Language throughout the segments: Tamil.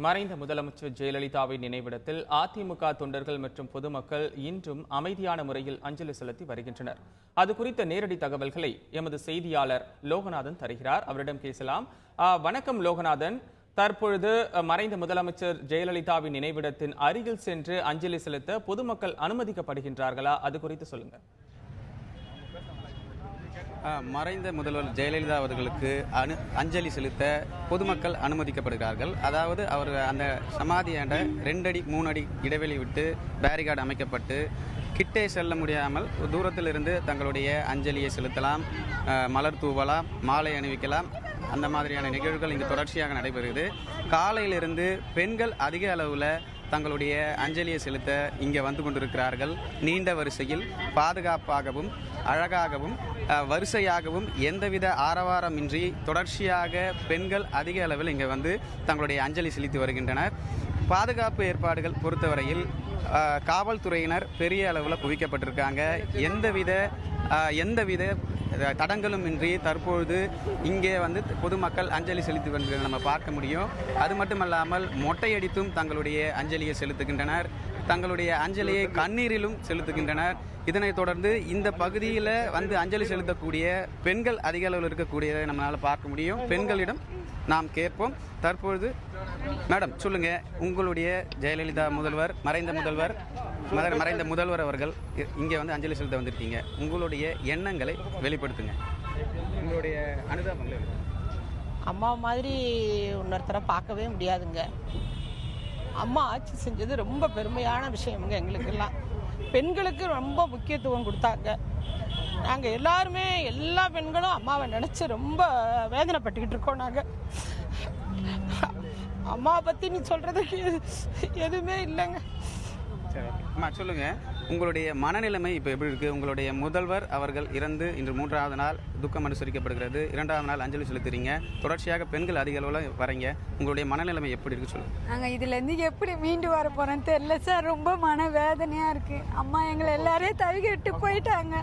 மறைந்த முதலமைச்சர் ஜெயலலிதாவின் நினைவிடத்தில் அதிமுக தொண்டர்கள் மற்றும் பொதுமக்கள் இன்றும் அமைதியான முறையில் அஞ்சலி செலுத்தி வருகின்றனர். அது குறித்த நேரடி தகவல்களை எமது செய்தியாளர் லோகநாதன் தருகிறார். அவரிடம் பேசலாம். வணக்கம் லோகநாதன். தற்பொழுது மறைந்த முதலமைச்சர் ஜெயலலிதாவின் நினைவிடத்தின் அருகில் சென்று அஞ்சலி செலுத்த பொதுமக்கள் அனுமதிக்கப்படுகின்றார்களா? அது குறித்து சொல்லுங்க. மறைந்த முதல்வர் ஜெயலலிதா அவர்களுக்கு அஞ்சலி செலுத்த பொதுமக்கள் அனுமதிக்கப்படுகிறார்கள். அதாவது அவர் அந்த சமாதியாண்ட 2 அடி 3 அடி இடைவெளி விட்டு பேரிகார்டு அமைக்கப்பட்டு கிட்டே செல்ல முடியாமல் தூரத்தில் இருந்து தங்களுடைய அஞ்சலியை செலுத்தலாம், மலர் தூவலாம், மாலை அணிவிக்கலாம். அந்த மாதிரியான நிகழ்வுகள் இங்கு தொடர்ச்சியாக நடைபெறுகிறது. காலையிலிருந்து பெண்கள் அதிக அளவில் தங்களுடைய அஞ்சலியை செலுத்த இங்கே வந்து கொண்டிருக்கிறார்கள். நீண்ட வரிசையில் பாதுகாப்பாகவும் அழகாகவும் வரிசையாகவும் எந்தவித ஆரவாரமின்றி தொடர்ச்சியாக பெண்கள் அதிக அளவில் இங்கே வந்து தங்களுடைய அஞ்சலி செலுத்தி வருகின்றனர். பாதுகாப்பு ஏற்பாடுகள் பொறுத்தவரையில் காவல்துறையினர் பெரிய அளவில் குவிக்கப்பட்டிருக்காங்க. எந்தவித தடங்களும் இன்றி தற்பொழுது இங்கே வந்து பொதுமக்கள் அஞ்சலி செலுத்தி வருகிறத நம்ம பார்க்க முடியும். அது மட்டுமல்லாமல் மொட்டையடித்தும் தங்களுடைய அஞ்சலியை செலுத்துகின்றனர். தங்களுடைய அஞ்சலியை கண்ணீரிலும் செலுத்துகின்றனர். இதனைத் தொடர்ந்து இந்த பகுதியில் வந்து அஞ்சலி செலுத்தக்கூடிய பெண்கள் அதிக அளவில் இருக்கக்கூடியதை நம்மளால் பார்க்க முடியும். பெண்களிடம் நாம் கேட்போம். தற்பொழுது மேடம் சொல்லுங்க, உங்களுடைய ஜெயலலிதா முதல்வர் மறைந்த முதல்வர் அவர்கள் இங்கே வந்து அஞ்சலி செலுத்த வந்திருக்கீங்க. உங்களுடைய எண்ணங்களை வெளிப்படுத்துங்க. உங்களுடைய அனுதாபங்களை. அம்மா மாதிரி இன்னொருத்தரை பார்க்கவே முடியாதுங்க. அம்மா ஆட்சி செஞ்சது ரொம்ப பெருமையான விஷயமுங்க. எங்களுக்கெல்லாம் பெண்களுக்கு ரொம்ப முக்கியத்துவம் கொடுத்தாங்க. நாங்கள் எல்லாருமே எல்லா பெண்களும் அம்மாவை நினச்சி ரொம்ப வேதனைப்பட்டுக்கிட்டு இருக்கோம். நாங்கள் அம்மாவை பற்றி நீ சொல்கிறதுக்கு எதுவுமே இல்லைங்க. சரி அம்மா சொல்லுங்க, உங்களுடைய மனநிலைமை இப்போ எப்படி இருக்குது? உங்களுடைய முதல்வர் அவர்கள் இறந்து இன்று 3வது நாள் துக்கம் அனுசரிக்கப்படுகிறது. 2வது நாள் அஞ்சலி செலுத்துறீங்க. தொடர்ச்சியாக பெண்கள் அதிக அளவில் வரீங்க. உங்களுடைய மனநிலைமை எப்படி இருக்குது சொல்லுங்க. நாங்கள் இதுலேருந்து எப்படி மீண்டு வர போகிறோன்னு தெரியல சார். ரொம்ப மனவேதனையாக இருக்குது. அம்மா எங்களை எல்லாரையும் தவிக்கிட்டு போயிட்டாங்க.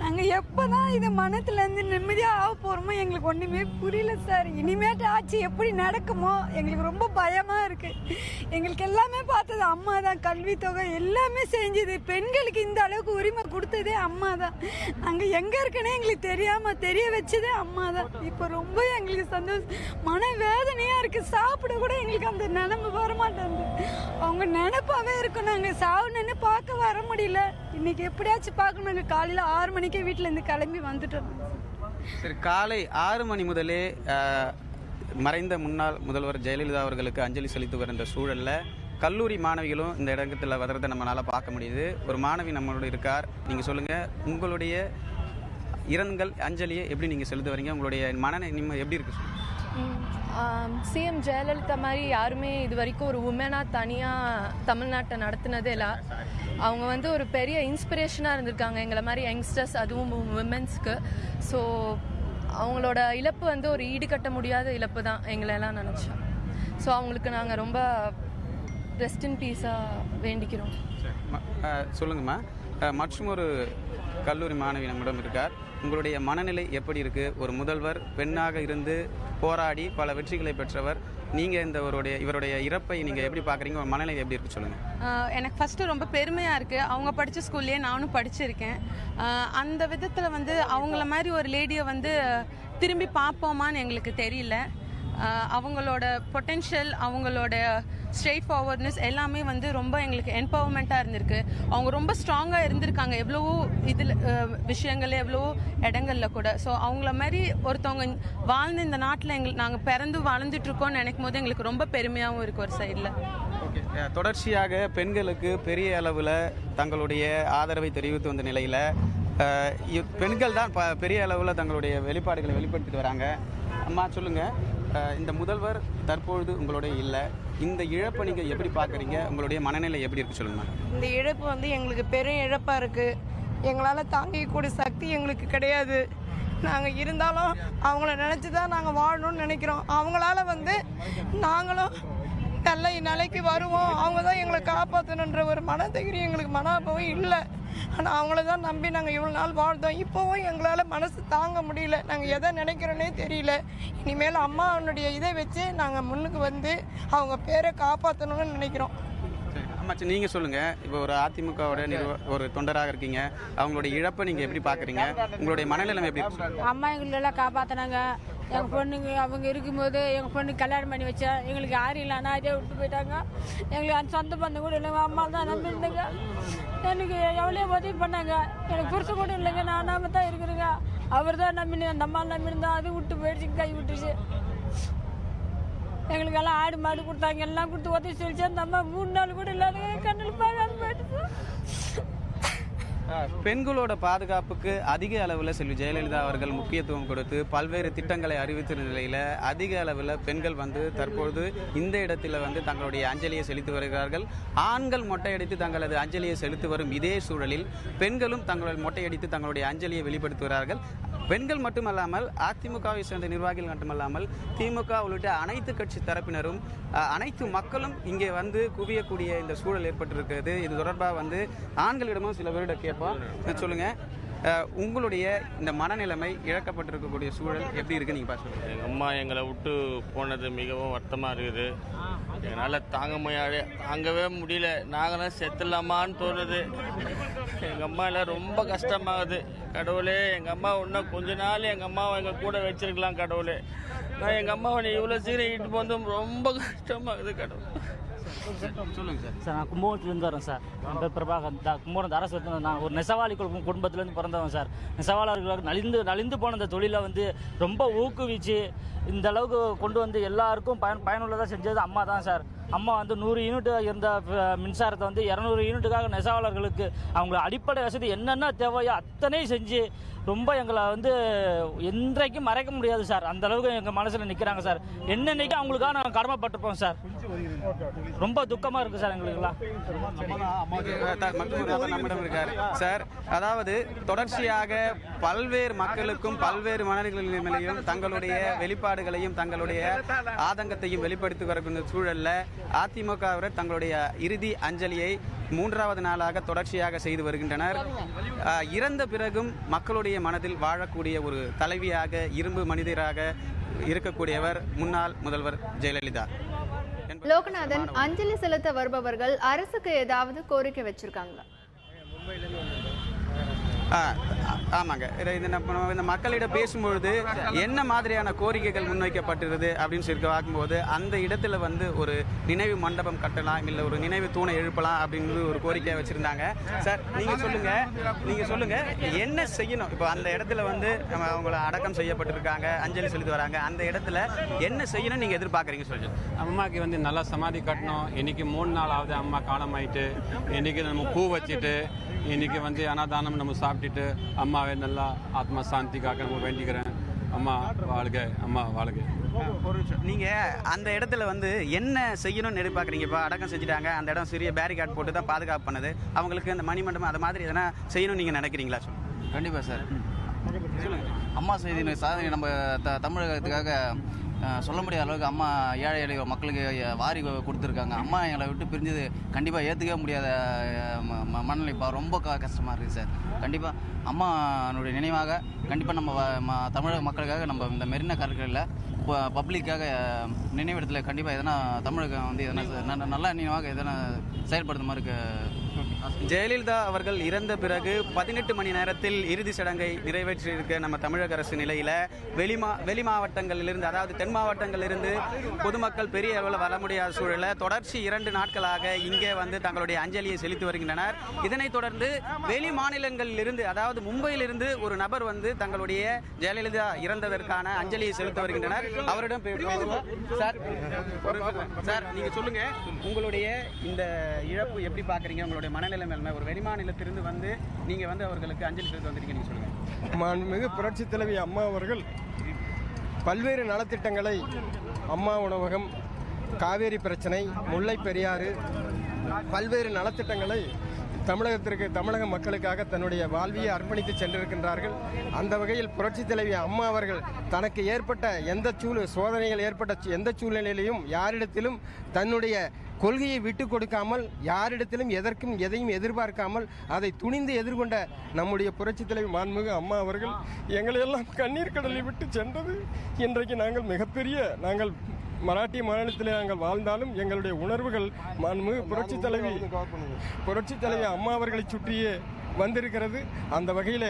நாங்கள் எப்போ தான் இது மனத்துலேருந்து நிம்மதியாக ஆக போகிறோமோ எங்களுக்கு ஒன்றுமே புரியல சார். இனிமேட்டு ஆட்சி எப்படி நடக்குமோ எங்களுக்கு ரொம்ப பயமாக இருக்குது. எங்களுக்கு எல்லாமே பார்த்தது அம்மா தான். கல்வித்தொகை எல்லாமே செஞ்சது. பெண்களுக்கு இந்த அளவுக்கு உரிமை கொடுத்ததே அம்மா தான். நாங்கள் எங்கே இருக்கனே எங்களுக்கு தெரியாமல் தெரிய வச்சதே அம்மா தான். இப்போ ரொம்ப எங்களுக்கு சந்தோஷம், மனவேதனையாக இருக்குது. சாப்பிட கூட எங்களுக்கு அந்த நிலைமை வரமாட்டேங்குது. அவங்க நினைப்பாவே இருக்கும். நாங்கள் சாவுன்னு பார்க்க வர முடியல. இன்னைக்கு எப்படியாச்சும் பார்க்கணும். நாங்கள் காலையில் 6 மணிக்கே வீட்டிலேருந்து கிளம்பி வந்துட்டோம். சரி, காலை 6 மணி முதலே மறைந்த முன்னாள் முதல்வர் ஜெயலலிதா அவர்களுக்கு அஞ்சலி செலுத்தி வருகின்ற சூழலில் கல்லூரி மாணவிகளும் இந்த இடத்துல வர்றதை நம்மளால் பார்க்க முடியுது. ஒரு மாணவி நம்மளோட இருக்கார். நீங்கள் சொல்லுங்கள், உங்களுடைய இரங்கல் அஞ்சலியை எப்படி நீங்கள் செலுத்த வரீங்க? உங்களுடைய மனநிலை எப்படி இருக்கு? சிஎம் ஜெயலலிதா மாதிரி யாருமே இது வரைக்கும் ஒரு உமனாக தனியாக தமிழ்நாட்டை நடத்தினதே இல்லை. அவங்க வந்து ஒரு பெரிய இன்ஸ்பிரேஷனாக இருந்திருக்காங்க எங்களை மாதிரி யங்ஸ்டர்ஸ், அதுவும் விமென்ஸ்க்கு. ஸோ அவங்களோட இழப்பு வந்து ஒரு ஈடுகட்ட முடியாத இழப்பு தான் எங்களெல்லாம் நினச்சோம். ஸோ அவங்களுக்கு நாங்கள் ரொம்ப ரெஸ்ட் இன் பீஸாக வேண்டிக்கிறோம். சொல்லுங்கம்மா, மற்றும் ஒரு கல்லூரி மாணவி நம்மிடம் இருக்கார். உங்களுடைய மனநிலை எப்படி இருக்குது? ஒரு முதல்வர் பெண்ணாக இருந்து போராடி பல வெற்றிகளை பெற்றவர். நீங்கள் இவருடைய இறப்பை நீங்கள் எப்படி பார்க்குறீங்க? உங்கள் மனநிலை எப்படி இருக்குது சொல்லுங்கள். எனக்கு ஃபஸ்ட்டு ரொம்ப பெருமையாக இருக்குது. அவங்க படித்த ஸ்கூல்லேயே நானும் படிச்சிருக்கேன். அந்த விதத்தில் வந்து அவங்கள மாதிரி ஒரு லேடியை வந்து திரும்பி பார்ப்போமான்னு எங்களுக்கு தெரியல. அவங்களோட பொட்டென்ஷியல், அவங்களோட ஸ்ட்ரெயிட் ஃபார்வர்ட்னஸ் எல்லாமே வந்து ரொம்ப எங்களுக்கு எம்பவர்மெண்ட்டாக இருந்திருக்கு. அவங்க ரொம்ப ஸ்ட்ராங்காக இருந்திருக்காங்க எவ்வளவோ இதில் விஷயங்கள், எவ்வளவோ இடங்களில் கூட. ஸோ அவங்கள மாதிரி ஒருத்தவங்க வாழ்ந்து இந்த நாட்டில் நாங்கள் பிறந்து வாழ்ந்துட்டுருக்கோம்னு நினைக்கும் போது எங்களுக்கு ரொம்ப பெருமையாகவும் இருக்குது ஒரு சைடில். ஓகே, தொடர்ச்சியாக பெண்களுக்கு பெரிய அளவில் தங்களுடைய ஆதரவை தெரிவித்து வந்த நிலையில் பெண்கள் தான் பெரிய அளவில் தங்களுடைய வெளிப்பாடுகளை வெளிப்படுத்திட்டு வராங்க. அம்மா சொல்லுங்கள், இந்த முதல்வர் தற்பொழுது உங்களோட இல்லை. இந்த இழப்பை நீங்கள் எப்படி பார்க்குறீங்க? உங்களுடைய மனநிலை எப்படி இருக்குது சொல்லுங்கள். இந்த இழப்பு வந்து எங்களுக்கு பெரும் இழப்பாக இருக்குது. எங்களால் தாங்கிக்கூடிய சக்தி எங்களுக்கு கிடையாது. நாங்கள் இருந்தாலும் அவங்கள நினச்சி தான் நாங்கள் வாழணும்னு நினைக்கிறோம். அவங்களால வந்து நாங்களும் நல்ல நிலைக்கு வருவோம். அவங்க தான் எங்களை காப்பாற்றணுன்ற ஒரு மனதைரியம் எங்களுக்கு மனாபவம் இல்லை. ஆனால் அவங்கள தான் நம்பி நாங்கள் இவ்வளோ நாள் வாழ்ந்தோம். இப்போவும் எங்களால் மனசு தாங்க முடியல. நாங்கள் எதை நினைக்கிறோன்னே தெரியல. இனிமேல் அம்மாவனுடைய இதை வச்சு நாங்கள் முன்னுக்கு வந்து அவங்க பேரை காப்பாற்றணும்னு நினைக்கிறோம். அம்மாச்சி, நீங்கள் சொல்லுங்கள். இப்போ ஒரு அதிமுகவோட ஒரு தொண்டராக இருக்கீங்க. அவங்களுடைய இழப்பை நீங்கள் எப்படி பார்க்குறீங்க? உங்களுடைய மனநிலைமை எப்படி இருக்கு? அம்மா எங்களெல்லாம் காப்பாற்றினாங்க. எங்கள் பொண்ணுங்க அவங்க இருக்கும்போது எங்கள் பொண்ணுக்கு கல்யாணம் பண்ணி வச்சேன். எங்களுக்கு யாரும் இல்லை, அனாதையாக விட்டு போயிட்டாங்க. எங்களுக்கு அந்த சொந்த பந்தம் கூட இல்லைங்க. அம்மா தான் நம்பியிருந்தேங்க. எனக்கு எவ்வளோ உதவி பண்ணாங்க. எனக்கு புருஷன் கூட இல்லைங்க. நான் நாம தான் இருக்கிறேங்க. அவர் தான் நம்பினேன். அந்த அம்மா நம்பியிருந்தா அது விட்டு போயிடுச்சு, கை விட்டுச்சு. எங்களுக்கெல்லாம் ஆடு மாடு கொடுத்தாங்க, எல்லாம் கொடுத்து உதவி சொல்லிச்சு. அந்த அம்மா 3 நாள் கூட இல்லாத கண்ணில் பார்க்காம போயிடுச்சு. பெண்களோட பாதுகாப்புக்கு அதிக அளவில் செல்வி ஜெயலலிதா அவர்கள் முக்கியத்துவம் கொடுத்து பல்வேறு திட்டங்களை அறிவித்த நிலையில் அதிக அளவில் பெண்கள் வந்து தற்பொழுது இந்த இடத்துல வந்து தங்களுடைய அஞ்சலியை செலுத்தி வருகிறார்கள். ஆண்கள் மொட்டையடித்து தங்களது அஞ்சலியை செலுத்தி வரும் இதே சூழலில் பெண்களும் தங்களுடைய மொட்டையடித்து தங்களுடைய அஞ்சலியை வெளிப்படுத்துகிறார்கள். பெண்கள் மட்டுமல்லாமல் அதிமுகவை சேர்ந்த நிர்வாகிகள் மட்டுமல்லாமல் திமுக உள்ளிட்ட அனைத்து கட்சி தரப்பினரும் அனைத்து மக்களும் இங்கே வந்து குவியக்கூடிய இந்த சூழல் ஏற்பட்டிருக்கிறது. இது தொடர்பாக வந்து ஆண்களிடமும் சில பேரிடம் கேட்போம். சொல்லுங்க, உங்களுடைய இந்த மனநிலைமை இழக்கப்பட்டிருக்கக்கூடிய சூழல் எப்படி இருக்கு நீங்க பாருங்க. எங்கள் அம்மா எங்களை விட்டு போனது மிகவும் வருத்தமாக இருக்குது. என்னால் தாங்கவே முடியல. நாங்களாம் செத்துலாமான்னு தோணுது. எங்கள் அம்மா எல்லாம் ரொம்ப கஷ்டமாகுது. கடவுளே, எங்கள் அம்மா இன்னும் கொஞ்ச நாள் எங்கள் அம்மாவை எங்கள் கூட வச்சிருக்கலாம் கடவுளே. நான் எங்கள் அம்மாவை இவ்வளோ சீக்கிரம் இட்டு வந்து ரொம்ப கஷ்டமாகுது கடவுள். சொல்லுங்க சார். சார், நான் கும்பகோணத்துலேருந்து வரேன் சார். என் பேர் பிரபாகர். கும்பகோணம் அரசு. நான் ஒரு நெசவாளி குடும்பத்துலேருந்து பிறந்தவன் சார். நெசவாளர்களுக்கு நலிந்து போன இந்த தொழிலை வந்து ரொம்ப ஊக்குவிச்சு இந்த அளவுக்கு கொண்டு வந்து எல்லாருக்கும் பயனுள்ளதாக செஞ்சது அம்மா தான் சார். அம்மா வந்து 100 யூனிட் இருந்த மின்சாரத்தை வந்து 200 யூனிட்டுக்காக நெசவாளர்களுக்கு அவங்க அடிப்படை வசதி என்னென்ன தேவையோ அத்தனையும் செஞ்சு ரொம்ப எங்களை வந்து என்றைக்கும் மறைக்க முடியாது சார். அந்த அளவுக்கு எங்கள் மனசில் நிற்கிறாங்க சார். என்னென்னைக்கும் அவங்களுக்காக நாங்கள் கடமைப்பட்டிருப்போம் சார். ரொம்ப துக்கமாக இருக்குது சார் எங்களுக்குலாம். நம்மிடம் இருக்காரு சார். அதாவது தொடர்ச்சியாக பல்வேறு மக்களுக்கும் பல்வேறு மனநிலையிலும் தங்களுடைய வெளிப்பாடுகளையும் தங்களுடைய ஆதங்கத்தையும் வெளிப்படுத்தி வரக்கூடிய சூழல்ல அதிமுகவினர் தங்களுடைய இறுதி அஞ்சலியை 3வது நாளாக தொடர்ச்சியாக செய்து வருகின்றனர். இறந்த பிறகும் மக்களுடைய மனதில் வாழக்கூடிய ஒரு தலைவியாக, இரும்பு மனிதராக இருக்கக்கூடியவர் முன்னாள் முதல்வர் ஜெயலலிதா. லோகநாதன், அஞ்சலி செலுத்த வருபவர்கள் அரசுக்கு ஏதாவது கோரிக்கை வச்சிருக்காங்களா? ஆமாங்க. இந்த மக்களிடம் பேசும்பொழுது என்ன மாதிரியான கோரிக்கைகள் முன்வைக்கப்பட்டிருது அப்படின்னு சொல்லி பார்க்கும்போது அந்த இடத்துல வந்து ஒரு நினைவு மண்டபம் கட்டலாம், இல்லை ஒரு நினைவு தூணை எழுப்பலாம் அப்படிங்கிறது ஒரு கோரிக்கையை வச்சுருந்தாங்க. சார், நீங்கள் சொல்லுங்கள் என்ன செய்யணும்? இப்போ அந்த இடத்துல வந்து அவங்கள அடக்கம் செய்யப்பட்டிருக்காங்க, அஞ்சலி செலுத்தி வராங்க. அந்த இடத்துல என்ன செய்யணும் நீங்கள் எதிர்பார்க்குறீங்க சொல்லி? அம்மாவுக்கு வந்து நல்லா சமாதி கட்டணும். இன்றைக்கி 3 நாள் ஆகுது அம்மா காலமாயிட்டு. இன்றைக்கி நம்ம பூ வச்சுட்டு இன்றைக்கி வந்து அன்னதானம் நம்ம சாப்பிட்டுட்டு அம்மாவே நல்லா ஆத்மா சாந்திக்காக நம்ம வேண்டிக்கிறேன். அம்மா வாழ்க, அம்மா வாழ்க. நீங்கள் அந்த இடத்துல வந்து என்ன செய்யணும்னு எதிர்பார்க்குறீங்க? இப்போ அடக்கம் செஞ்சுட்டாங்க, அந்த இடம் சிறிய பேரிகார்டு போட்டு தான் பாதுகாப்பு பண்ணுது. அவங்களுக்கு அந்த மணிமண்டபம் அது மாதிரி எதனா செய்யணும்னு நீங்கள் நினைக்கிறீங்களா? கண்டிப்பாக சார். சொல்லுங்கள். அம்மா செய்தி சாதனை நம்ம தமிழகத்துக்காக சொல்ல முடியாத அளவுக்கு அம்மா ஏழை எளிய மக்களுக்கு வாரி கொடுத்துருக்காங்க. அம்மா எங்களை விட்டு பிரிஞ்சது கண்டிப்பாக ஏற்றுக்கவே முடியாத மனநிலை. ரொம்ப கஷ்டமாக இருக்குது சார். கண்டிப்பாக அம்மானுடைய நினைவாக கண்டிப்பாக நம்ம தமிழக மக்களுக்காக நம்ம இந்த மெரினா கடற்கரையில் பப்ளிக்காக நினைவிடத்தில் கண்டிப்பாக எதனா தமிழகம் வந்து எதனா நல்ல நினைவாக எதனா செயல்படுத்த மாதிரி. ஜெயலலிதா அவர்கள் இறந்த பிறகு 18 மணி நேரத்தில் இறுதி சடங்கை நிறைவேற்றியிருக்க நம்ம தமிழக அரசு நிலையில் வெளி மாவட்டங்களிலிருந்து, அதாவது தென் மாவட்டங்களிலிருந்து பொதுமக்கள் பெரிய அளவில் வர முடியாத சூழலில் தொடர்ச்சி 2 நாட்களாக இங்கே வந்து தங்களுடைய அஞ்சலியை செலுத்தி வருகின்றனர். இதனைத் தொடர்ந்து வெளி மாநிலங்களிலிருந்து, அதாவது மும்பையிலிருந்து ஒரு நபர் வந்து தங்களுடைய ஜெயலலிதா இறந்ததற்கான அஞ்சலியை செலுத்த வருகின்றனர். அவரிடம் சார், நீங்க சொல்லுங்க, உங்களுடைய இந்த இழப்பு எப்படி பார்க்குறீங்க? உங்களுடைய மனநிலை மேலே ஒரு வெளிமாநிலத்திலிருந்து வந்து நீங்கள் வந்து அவர்களுக்கு அஞ்சலி செலுத்த வந்திருக்கீங்க, நீங்கள் சொல்லுங்கள். மாண்புமிகு புரட்சி தலைவி அம்மா அவர்கள் பல்வேறு நலத்திட்டங்களை, அம்மா உணவகம், காவேரி பிரச்சனை, முல்லை பெரியாறு, பல்வேறு நலத்திட்டங்களை தமிழக மக்களுக்காக தன்னுடைய வாழ்வியை அர்ப்பணித்து சென்றிருக்கின்றார்கள். அந்த வகையில் புரட்சித் தலைவி அம்மா அவர்கள் தனக்கு ஏற்பட்ட சோதனைகள் ஏற்பட்ட எந்த சூழ்நிலையிலையும் யாரிடத்திலும் தன்னுடைய கொள்கையை விட்டு கொடுக்காமல், யாரிடத்திலும் எதையும் எதிர்பார்க்காமல் அதை துணிந்து எதிர்கொண்ட நம்முடைய புரட்சித் தலைவி மாண்புமிகு அம்மா அவர்கள் எங்களை எல்லாம் கண்ணீர் கடலில் விட்டு சென்றது. இன்றைக்கு நாங்கள் மராட்டிய மாநிலத்தில் நாங்கள் வாழ்ந்தாலும் எங்களுடைய உணர்வுகள் மாண்புமிகு புரட்சித் தலைவி அம்மா அவர்களை சுற்றியே வந்திருக்கிறது. அந்த வகையில்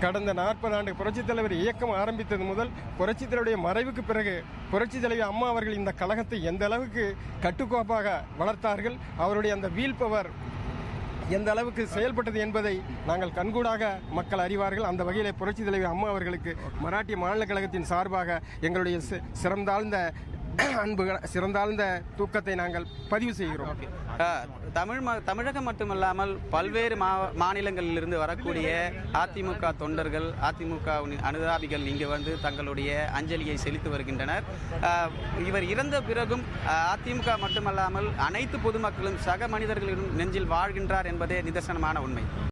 கடந்த 40 ஆண்டு புரட்சித் தலைவர் இயக்கம் ஆரம்பித்தது முதல் புரட்சித் தலைவருடைய மறைவுக்கு பிறகு புரட்சித் தலைவி அம்மா அவர்கள் இந்த கழகத்தை எந்த அளவுக்கு கட்டுக்கோப்பாக வளர்த்தார்கள், அவருடைய அந்த வீல் பவர் எந்த அளவுக்கு செயல்பட்டது என்பதை நாங்கள் கண்கூடாக மக்கள் அறிவார்கள். அந்த வகையிலே புரட்சித் தலைவி அம்மா அவர்களுக்கு மராட்டிய மாநில கழகத்தின் சார்பாக எங்களுடைய சிறந்தாழ்ந்த தூக்கத்தை நாங்கள் பதிவு செய்கிறோம். தமிழகம் மட்டுமல்லாமல் பல்வேறு மாநிலங்களிலிருந்து வரக்கூடிய அதிமுக தொண்டர்கள், அதிமுக அனுதாபிகள் இங்கு வந்து தங்களுடைய அஞ்சலியை செலுத்தி வருகின்றனர். இவர் இறந்த பிறகும் அதிமுக மட்டுமல்லாமல் அனைத்து பொதுமக்களும் சக மனிதர்களிடம் நெஞ்சில் வாழ்கின்றார் என்பதே நிதர்சனமான உண்மை.